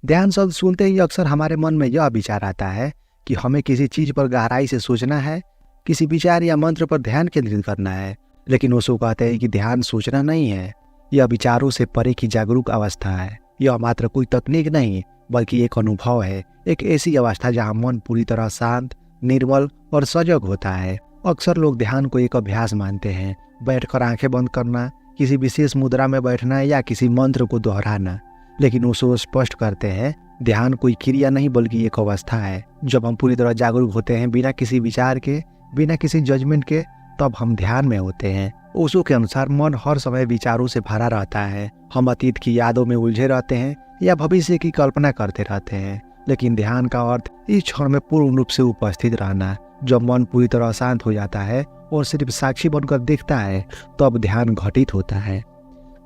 ध्यान शब्द सुनते ही अक्सर हमारे मन में यह विचार आता है कि हमें किसी चीज पर गहराई से सोचना है, किसी विचार या मंत्र पर ध्यान केंद्रित करना है। लेकिन ओशो कहते हैं कि ध्यान सोचना नहीं है, यह विचारों से परे की जागरूक अवस्था है। यह मात्र कोई तकनीक नहीं बल्कि एक अनुभव है, एक ऐसी अवस्था जहाँ मन पूरी तरह शांत, निर्मल और सजग होता है। अक्सर लोग ध्यान को एक अभ्यास मानते हैं, बैठकर आंखें बंद करना, किसी विशेष मुद्रा में बैठना या किसी मंत्र को दोहराना। लेकिन ओशो स्पष्ट करते हैं, ध्यान कोई क्रिया नहीं बल्कि एक अवस्था है। जब हम पूरी तरह जागरूक होते हैं, बिना किसी विचार के, बिना किसी जजमेंट के, तब हम ध्यान में होते हैं। ओशो के अनुसार मन हर समय विचारों से भरा रहता है। हम अतीत की यादों में उलझे रहते हैं या भविष्य की कल्पना करते रहते हैं। लेकिन ध्यान का अर्थ इस क्षण में पूर्ण रूप से उपस्थित रहना। जब मन पूरी तरह शांत हो जाता है और सिर्फ साक्षी बनकर देखता है, तब ध्यान घटित होता है।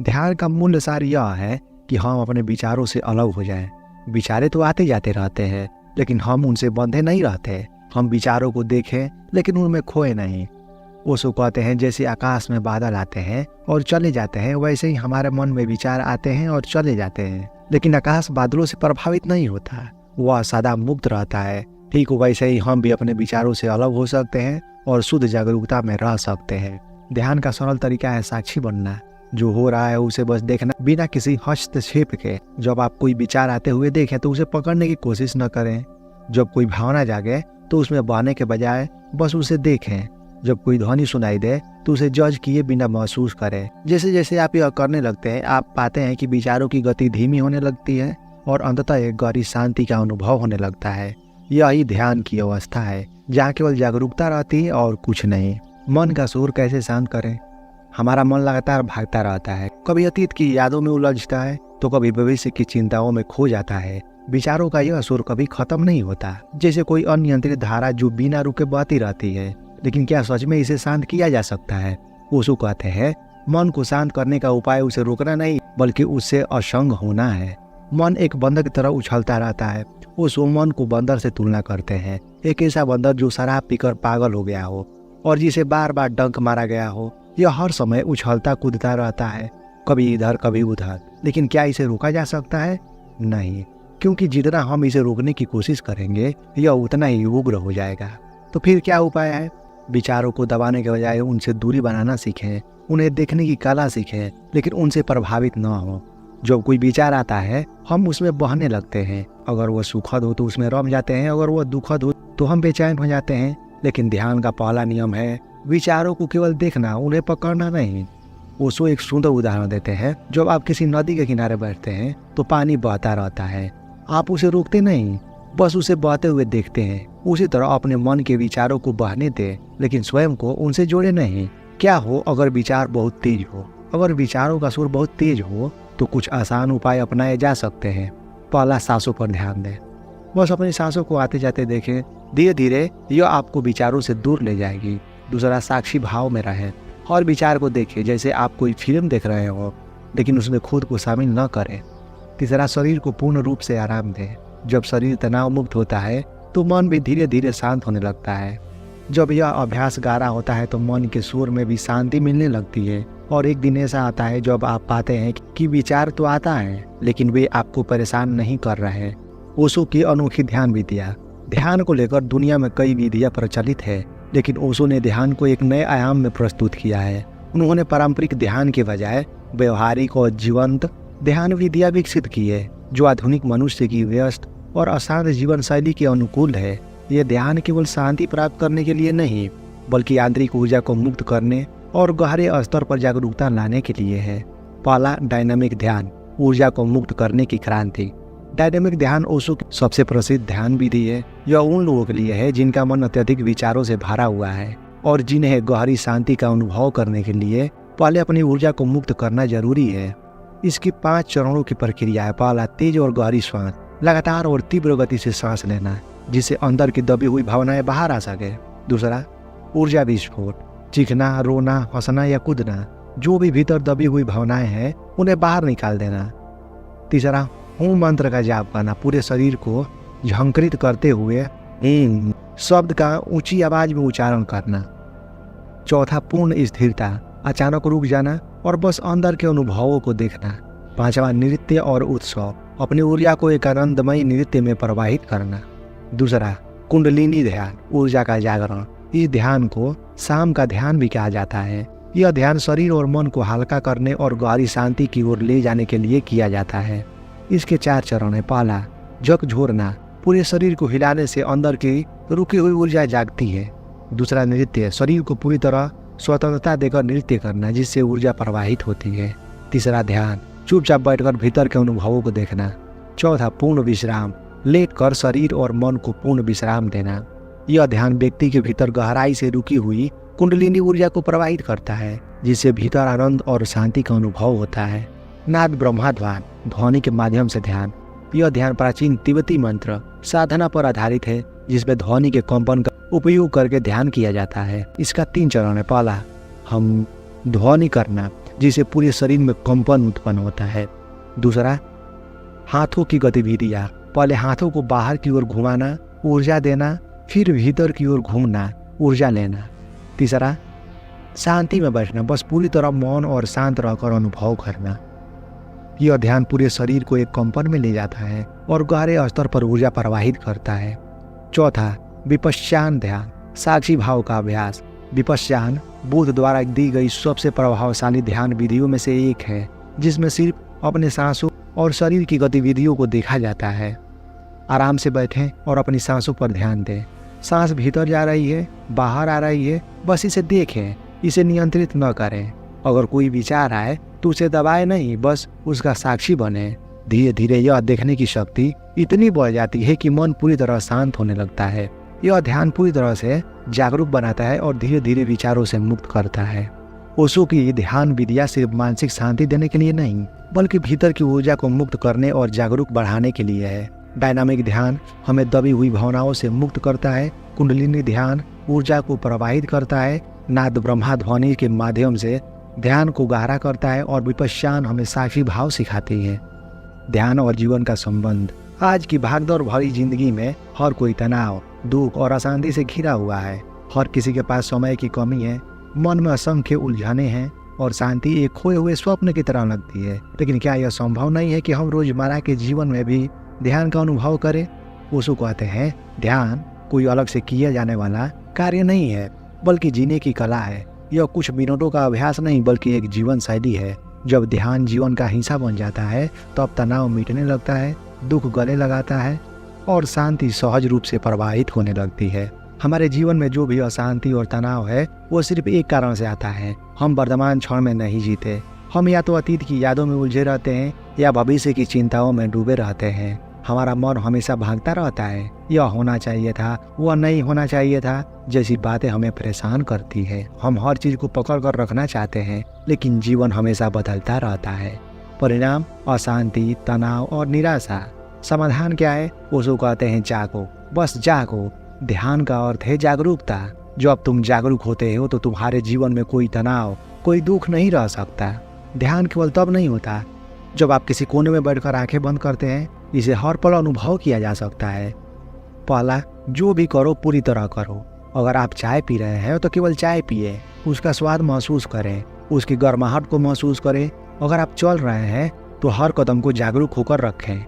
ध्यान का मूल सार यह है कि हम अपने विचारों से अलग हो जाएं। विचारे तो आते जाते रहते हैं, लेकिन हम उनसे बंधे नहीं रहते। हम विचारों को देखें लेकिन उनमें खोए नहीं। ओशो कहते हैं, जैसे आकाश में बादल आते हैं और चले जाते हैं, वैसे ही हमारे मन में विचार आते हैं और चले जाते हैं। लेकिन आकाश बादलों से प्रभावित नहीं होता, वह सदा मुक्त रहता है। ठीक वैसे ही हम भी अपने विचारों से अलग हो सकते हैं और शुद्ध जागरूकता में रह सकते हैं। ध्यान का सरल तरीका है साक्षी बनना। जो हो रहा है उसे बस देखना, बिना किसी हस्तक्षेप के। जब आप कोई विचार आते हुए देखें तो उसे पकड़ने की कोशिश न करें। जब कोई भावना जागे तो उसमें बहने के बजाय बस उसे देखें। जब कोई ध्वनि सुनाई दे तो उसे जज किए बिना महसूस करें। जैसे जैसे आप यह करने लगते हैं, आप पाते हैं कि विचारों की गति धीमी होने लगती है और अंततः एक गहरी शांति का अनुभव होने लगता है। यही ध्यान की अवस्था है, जहाँ केवल जागरूकता रहती है और कुछ नहीं। मन का शोर कैसे शांत करें? हमारा मन लगातार भागता रहता है, कभी अतीत की यादों में उलझता है तो कभी भविष्य की चिंताओं में खो जाता है। विचारों का यह शोर कभी खत्म नहीं होता, जैसे कोई अनियंत्रित धारा जो बिना रुके बहती रहती है। लेकिन क्या सच में इसे शांत किया जा सकता है? ओशो कहते हैं, मन को शांत करने का उपाय उसे रोकना नहीं बल्कि उससे असंग होना है। मन एक बंदर की तरह उछलता रहता है। ओशो मन को बंदर से तुलना करते हैं, एक ऐसा बंदर जो शराब पीकर पागल हो गया हो और जिसे बार बार डंक मारा गया हो। यह हर समय उछलता कूदता रहता है, कभी इधर कभी उधर। लेकिन क्या इसे रोका जा सकता है? नहीं, क्योंकि जितना हम इसे रोकने की कोशिश करेंगे यह उतना ही उग्र हो जाएगा। तो फिर क्या उपाय है? विचारों को दबाने के बजाय उनसे दूरी बनाना सीखें, उन्हें देखने की कला सीखें, लेकिन उनसे प्रभावित न हो। जब कोई विचार आता है हम उसमें बहने लगते हैं। अगर वह सुखद हो तो उसमें रम जाते हैं, अगर वह दुखद हो तो हम बेचैन हो जाते हैं। लेकिन ध्यान का पहला नियम है विचारों को केवल देखना, उन्हें पकड़ना नहीं। ओशो एक सुंदर उदाहरण देते हैं। जब आप किसी नदी के किनारे बैठते हैं तो पानी बहता रहता है, आप उसे रोकते नहीं, बस उसे बहते हुए देखते हैं। उसी तरह अपने मन के विचारों को बहने दें, लेकिन स्वयं को उनसे जोड़े नहीं। क्या हो अगर विचार बहुत तेज हो? अगर विचारों का सुर बहुत तेज हो तो कुछ आसान उपाय अपनाए जा सकते हैं। पहला, सांसों पर ध्यान दें। बस अपनी सांसों को आते जाते देखें, धीरे धीरे यह आपको विचारों से दूर ले जाएगी। दूसरा, साक्षी भाव में रहें। हर विचार को देखें जैसे आप कोई फिल्म देख रहे हो, लेकिन उसमें खुद को शामिल न करें। तीसरा, शरीर को पूर्ण रूप से आराम दें। जब शरीर तनाव मुक्त होता है तो मन भी धीरे धीरे शांत होने लगता है। जब यह अभ्यास गहरा होता है तो मन के शोर में भी शांति मिलने लगती है। और एक दिन ऐसा आता है जब आप पाते हैं कि विचार तो आता है लेकिन वे आपको परेशान नहीं कर रहे हैं। ओशो की अनोखी ध्यान विधियाँ। ध्यान को लेकर दुनिया में कई विधियाँ प्रचलित है, लेकिन ओशो ने ध्यान को एक नए आयाम में प्रस्तुत किया है। उन्होंने पारंपरिक ध्यान के बजाय व्यवहारिक और जीवंत ध्यान विधियाँ विकसित की है, जो आधुनिक मनुष्य की व्यस्त और अशांत जीवन शैली के अनुकूल है। यह ध्यान केवल शांति प्राप्त करने के लिए नहीं बल्कि आंतरिक ऊर्जा को मुक्त करने और गहरे स्तर पर जागरूकता लाने के लिए है। पहला, डायनामिक ध्यान, ऊर्जा को मुक्त करने की क्रांति। डायनामिक ध्यान ओशो की सबसे प्रसिद्ध ध्यान विधि है। यह उन लोगों के लिए है जिनका मन अत्यधिक विचारों से भरा हुआ है और जिन्हें गहरी शांति का अनुभव करने के लिए पहले अपनी ऊर्जा को मुक्त करना जरूरी है। इसकी 5 चरणों की प्रक्रिया है। पहला, तेज और गहरी श्वास। लगातार और तीव्र गति से सांस लेना जिससे अंदर की दबी हुई भावनाएं बाहर आ सके। दूसरा, ऊर्जा विस्फोट। चीखना, रोना, हंसना या कूदना, जो भी भीतर दबी हुई भावनाएं हैं उन्हें बाहर निकाल देना। तीसरा, ओम मंत्र का जाप करना, पूरे शरीर को झंकृत करते हुए शब्द का ऊंची आवाज में उच्चारण करना। चौथा, पूर्ण स्थिरता, अचानक रुक जाना और बस अंदर के अनुभवों को देखना। पांचवा, नृत्य और उत्सव, अपनी ऊर्जा को एक आनंदमय नृत्य में प्रवाहित करना। दूसरा, कुंडलिनी ध्यान, ऊर्जा का जागरण। इस ध्यान को शाम का ध्यान भी कहा जाता है। यह ध्यान शरीर और मन को हल्का करने और गहरी शांति की ओर ले जाने के लिए किया जाता है। इसके 4 चरण है। पहला, झकझोरना। पूरे शरीर को हिलाने से अंदर की रुकी हुई ऊर्जा जागती है। दूसरा, नृत्य। शरीर को पूरी तरह स्वतंत्रता देकर नृत्य करना, जिससे ऊर्जा प्रवाहित होती है। तीसरा, ध्यान। चुपचाप बैठकर भीतर के अनुभवों को देखना। चौथा, पूर्ण विश्राम। लेटकर शरीर और मन को पूर्ण विश्राम देना। यह ध्यान व्यक्ति के भीतर गहराई से रुकी हुई कुंडलिनी ऊर्जा को प्रवाहित करता है, जिससे भीतर आनंद और शांति का अनुभव होता है। नाद ब्रह्मा ध्यान, ध्वनि के माध्यम से ध्यान। यह ध्यान प्राचीन तिब्बती मंत्र साधना पर आधारित है, जिसमें ध्वनि के कंपन का उपयोग करके ध्यान किया जाता है। इसका 3 चरण है। पहला, हम ध्वनि करना, जिससे पूरे शरीर में कंपन उत्पन्न होता है। दूसरा, हाथों की गतिविधियाँ। पहले हाथों को बाहर की ओर घुमाना, ऊर्जा देना, फिर भीतर की ओर घूमना, ऊर्जा लेना। तीसरा, शांति में बैठना, बस पूरी तरह मौन और शांत रहकर अनुभव करना। यह ध्यान पूरे शरीर को एक कंपन में ले जाता है और गहरे स्तर पर ऊर्जा प्रवाहित करता है। चौथा, विपश्यना ध्यान, साक्षी भाव का अभ्यास। विपश्यना बुद्ध द्वारा दी गई सबसे प्रभावशाली ध्यान विधियों में से एक है, जिसमें सिर्फ अपने सांसों और शरीर की गतिविधियों को देखा जाता है। आराम से बैठें और अपनी सांसों पर ध्यान दें। सांस भीतर जा रही है, बाहर आ रही है, बस इसे देखें, इसे नियंत्रित न करें। अगर कोई विचार आए तो उसे दबाए नहीं, बस उसका साक्षी बने। धीरे धीरे यह देखने की शक्ति इतनी बढ़ जाती है कि मन पूरी तरह शांत होने लगता है। यह ध्यान पूरी तरह से जागरूक बनाता है और धीरे धीरे विचारों से मुक्त करता है। ओशो की ध्यान विधियां सिर्फ मानसिक शांति देने के लिए नहीं, बल्कि भीतर की ऊर्जा को मुक्त करने और जागरूक बढ़ाने के लिए है। डायनामिक ध्यान हमें दबी हुई भावनाओं से मुक्त करता है। कुंडलिनी ध्यान ऊर्जा को प्रवाहित करता है। नाद ब्रह्मा ध्वनि के माध्यम से ध्यान को गहरा करता है और विपश्यना हमें साक्षी भाव सिखाती है। ध्यान और जीवन का संबंध। आज की भागदौड़ भरी जिंदगी में हर कोई तनाव, दुख और अशांति से घिरा हुआ है। हर किसी के पास समय की कमी है, मन में असंख्य उलझने हैं और शांति एक खोए हुए स्वप्न की तरह लगती है। लेकिन क्या यह संभव नहीं है कि हम रोजमर्रा के जीवन में भी ध्यान का अनुभव करें? ओशो कहते हैं, ध्यान कोई अलग से किया जाने वाला कार्य नहीं है, बल्कि जीने की कला है। यह कुछ मिनटों का अभ्यास नहीं, बल्कि एक जीवन शैली है। जब ध्यान जीवन का हिस्सा बन जाता है, तब तनाव मिटने लगता है, दुख गले लगाता है और शांति सहज रूप से प्रवाहित होने लगती है। हमारे जीवन में जो भी अशांति और तनाव है, वो सिर्फ एक कारण से आता है। हम वर्तमान क्षण में नहीं जीते। हम या तो अतीत की यादों में उलझे रहते हैं या भविष्य की चिंताओं में डूबे रहते हैं। हमारा मन हमेशा भागता रहता है, यह होना चाहिए था, वह नहीं होना चाहिए था, जैसी बातें हमें परेशान करती है। हम हर चीज को पकड़ कर रखना चाहते हैं, लेकिन जीवन हमेशा बदलता रहता है। परिणाम अशांति, तनाव और निराशा। समाधान क्या है? ओशो कहते हैं, जागो, बस जागो। ध्यान का अर्थ है जागरूकता। जब तुम जागरूक होते हो तो तुम्हारे जीवन में कोई तनाव, कोई दुख नहीं रह सकता। ध्यान केवल तब नहीं होता जब आप किसी कोने में बैठकर आंखें बंद करते हैं। इसे हर पल अनुभव किया जा सकता है। पहला, जो भी करो पूरी तरह करो। अगर आप चाय पी रहे हैं तो केवल चाय पिए, उसका स्वाद महसूस करें, उसकी गर्माहट को महसूस करें। अगर आप चल रहे हैं तो हर कदम को जागरूक होकर रखें।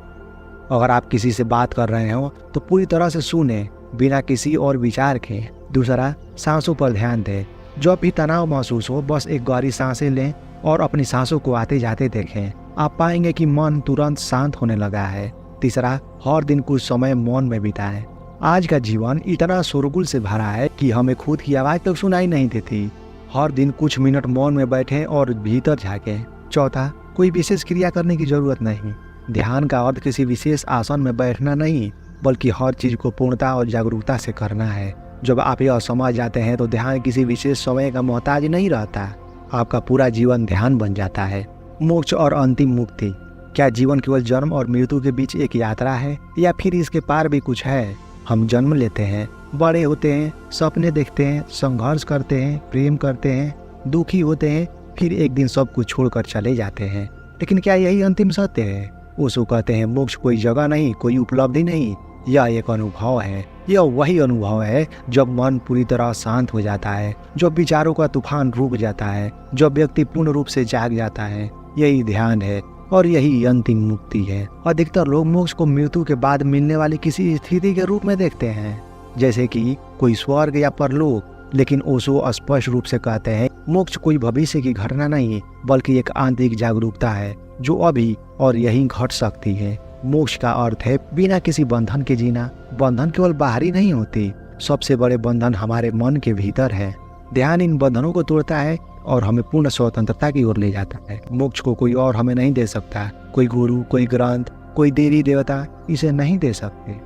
अगर आप किसी से बात कर रहे हो तो पूरी तरह से सुने, बिना किसी और विचार के। दूसरा, सांसों पर ध्यान दें। जब भी तनाव महसूस हो, बस एक गहरी सांसें लें और अपनी सांसों को आते जाते देखें। आप पाएंगे कि मन तुरंत शांत होने लगा है। तीसरा, हर दिन कुछ समय मौन में बिताएं। आज का जीवन इतना शोरगुल से भरा है कि हमें खुद की आवाज तक सुनाई नहीं देती। हर दिन कुछ मिनट मौन में बैठें और भीतर झांकें। चौथा, कोई विशेष क्रिया करने की जरूरत नहीं। ध्यान का अर्थ किसी विशेष आसन में बैठना नहीं, बल्कि हर चीज को पूर्णता और जागरूकता से करना है। जब आप यह समझ जाते हैं तो ध्यान किसी विशेष समय का मोहताज नहीं रहता। आपका पूरा जीवन ध्यान बन जाता है। मोक्ष और अंतिम मुक्ति। क्या जीवन केवल जन्म और मृत्यु के बीच एक यात्रा है, या फिर इसके पार भी कुछ है? हम जन्म लेते हैं, बड़े होते हैं, सपने देखते हैं, संघर्ष करते हैं, प्रेम करते हैं, दुखी होते हैं, फिर एक दिन सब कुछ छोड़कर चले जाते हैं। लेकिन क्या यही अंतिम सत्य है? ओशो कहते हैं, मोक्ष कोई जगह नहीं, कोई उपलब्धि नहीं, यह एक अनुभव है। यह वही अनुभव है जब मन पूरी तरह शांत हो जाता है, जब विचारों का तूफान रुक जाता है, जब व्यक्ति पूर्ण रूप से जाग जाता है। यही ध्यान है। और यही अंतिम मुक्ति है। अधिकतर लोग मोक्ष को मृत्यु के बाद मिलने वाली किसी स्थिति के रूप में देखते हैं, जैसे कि कोई स्वर्ग या परलोक। लेकिन ओशो स्पष्ट रूप से कहते हैं मोक्ष कोई भविष्य की घटना नहीं, बल्कि एक आंतरिक जागरूकता है जो अभी और यहीं घट सकती है। मोक्ष का अर्थ है बिना किसी बंधन के जीना। बंधन केवल बाहरी नहीं होती, सबसे बड़े बंधन हमारे मन के भीतर है। ध्यान इन बंधनों को तोड़ता है और हमें पूर्ण स्वतंत्रता की ओर ले जाता है। मोक्ष को कोई और हमें नहीं दे सकता। कोई गुरु, कोई ग्रंथ, कोई देवी देवता इसे नहीं दे सकते।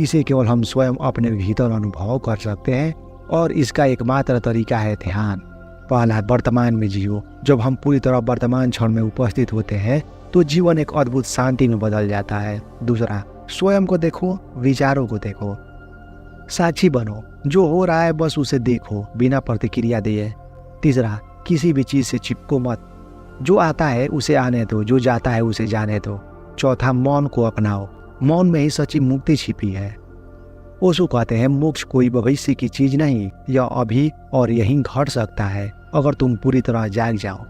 इसे केवल हम स्वयं अपने भीतर अनुभव कर सकते हैं और इसका एकमात्र तरीका है ध्यान। पहला, वर्तमान में जियो। जब हम पूरी तरह वर्तमान क्षण में उपस्थित होते हैं तो जीवन एक अद्भुत शांति में बदल जाता है। दूसरा, स्वयं को देखो, विचारों को देखो, साक्षी बनो। जो हो रहा है बस उसे देखो, बिना प्रतिक्रिया दिए। तीसरा, किसी भी चीज से चिपको मत। जो आता है उसे आने दो, जो जाता है उसे जाने दो। चौथा, मौन को अपनाओ। मौन में ही सच्ची मुक्ति छिपी है। ओशो कहते हैं मोक्ष कोई भविष्य की चीज नहीं, यह अभी और यहीं घट सकता है अगर तुम पूरी तरह जाग जाओ।